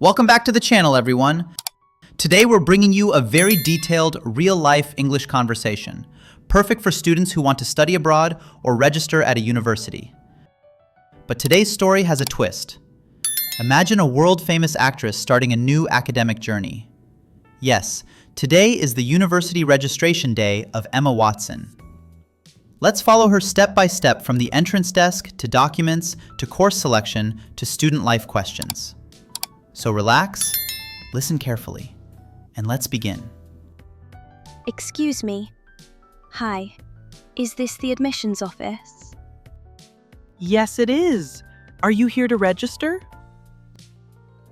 Welcome back to the channel, everyone. Today we're bringing you a very detailed, real-life English conversation, perfect for students who want to study abroad or register at a university. But today's story has a twist. Imagine a world-famous actress starting a new academic journey. Yes, today is the university registration day of Emma Watson. Let's follow her step by step from the entrance desk to documents to course selection to student life questions. So relax, listen carefully, and let's begin. Excuse me. Hi. Is this the admissions office? Yes, it is. Are you here to register?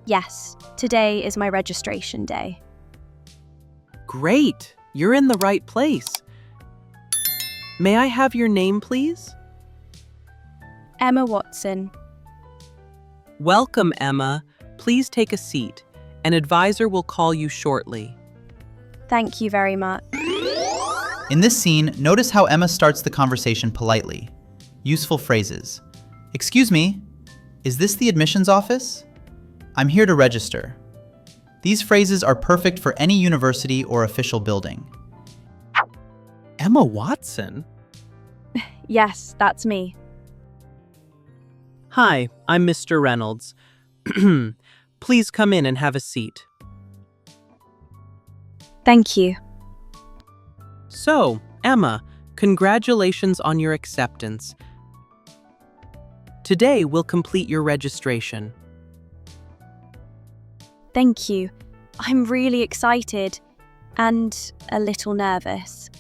Yes, today is my registration day. Great. You're in the right place. May I have your name, please? Emma Watson. Welcome, Emma. Please take a seat. An advisor will call you shortly. Thank you very much. In this scene, notice how Emma starts the conversation politely. Useful phrases. Excuse me, is this the admissions office? I'm here to register. These phrases are perfect for any university or official building. Emma Watson? Yes, that's me. Hi, I'm Mr. Reynolds. Please come in and have a seat. Thank you. So, Emma, congratulations on your acceptance. Today we'll complete your registration. Thank you. I'm really excited and a little nervous.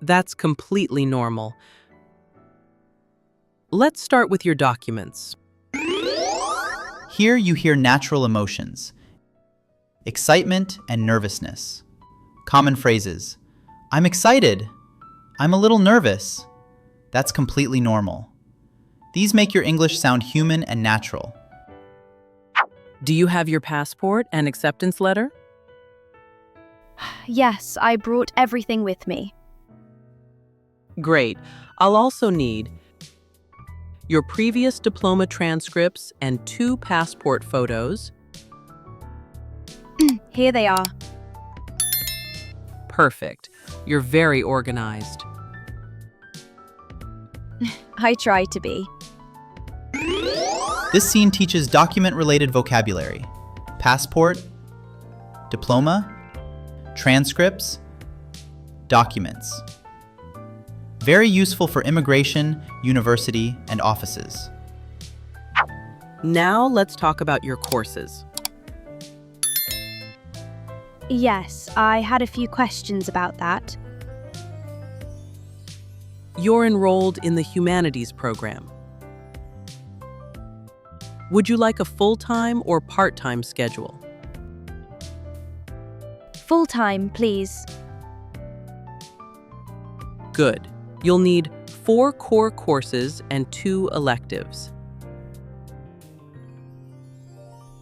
That's completely normal. Let's start with your documents. Here you hear natural emotions. Excitement and nervousness. Common phrases. I'm excited. I'm a little nervous. That's completely normal. These make your English sound human and natural. Do you have your passport and acceptance letter? Yes, I brought everything with me. Great. I'll also need your previous diploma transcripts and 2 passport photos. Here they are. Perfect. You're very organized. I try to be. This scene teaches document-related vocabulary. Passport, diploma, transcripts, documents. Very useful for immigration, university, and offices. Now let's talk about your courses. Yes, I had a few questions about that. You're enrolled in the humanities program. Would you like a full-time or part-time schedule? Full-time, please. Good. You'll need 4 core courses and 2 electives.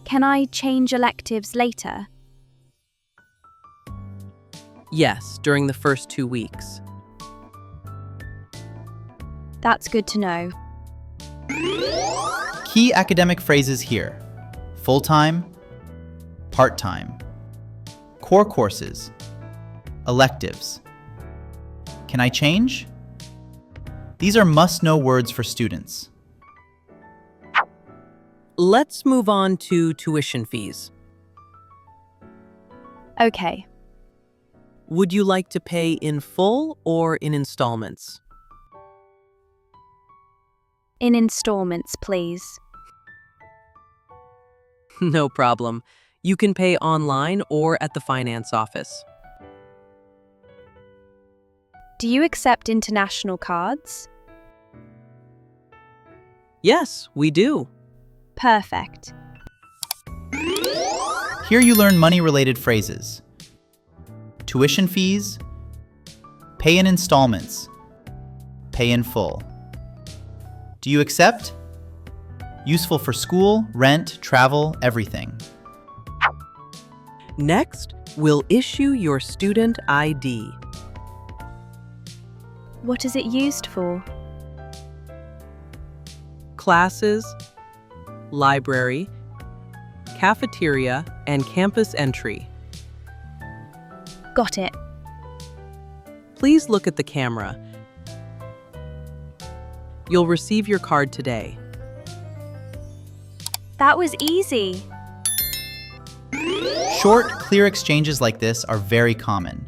Can I change electives later? Yes, during the first 2 weeks. That's good to know. Key academic phrases here. Full-time, part-time, core courses, electives. Can I change? These are must-know words for students. Let's move on to tuition fees. Okay. Would you like to pay in full or in installments? In installments, please. No problem. You can pay online or at the finance office. Do you accept international cards? Yes, we do. Perfect. Here you learn money-related phrases. Tuition fees, pay in installments, pay in full. Do you accept? Useful for school, rent, travel, everything. Next, we'll issue your student ID. What is it used for? Classes, library, cafeteria, and campus entry. Got it. Please look at the camera. You'll receive your card today. That was easy. Short, clear exchanges like this are very common.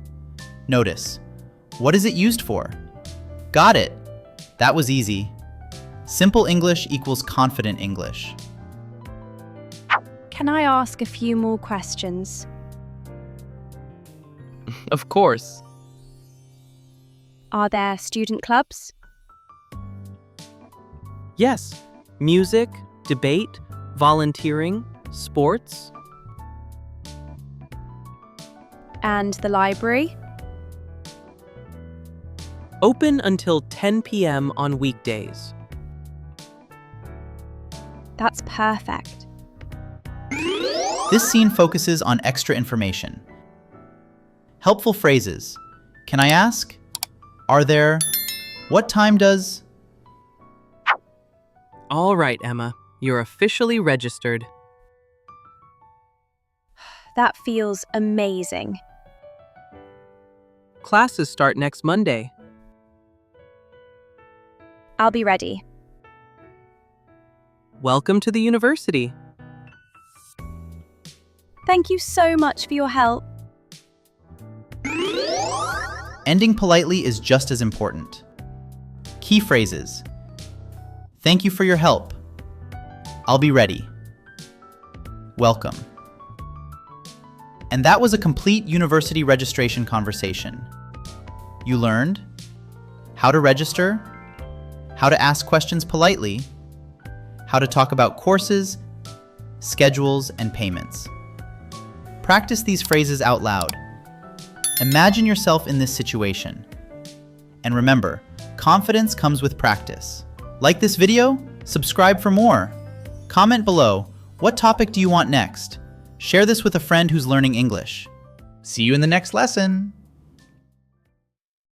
Notice, what is it used for? Got it. That was easy. Simple English equals confident English. Can I ask a few more questions? Of course. Are there student clubs? Yes. Music, debate, volunteering, sports. And the library? Open until 10 p.m. on weekdays. That's perfect. This scene focuses on extra information. Helpful phrases. Can I ask? Are there? What time does? All right, Emma. You're officially registered. That feels amazing. Classes start next Monday. I'll be ready. Welcome to the university. Thank you so much for your help. Ending politely is just as important. Key phrases. Thank you for your help. I'll be ready. Welcome. And that was a complete university registration conversation. You learned how to register, how to ask questions politely, how to talk about courses, schedules, and payments. Practice these phrases out loud. Imagine yourself in this situation. And remember, confidence comes with practice. Like this video? Subscribe for more. Comment below, what topic do you want next? Share this with a friend who's learning English. See you in the next lesson.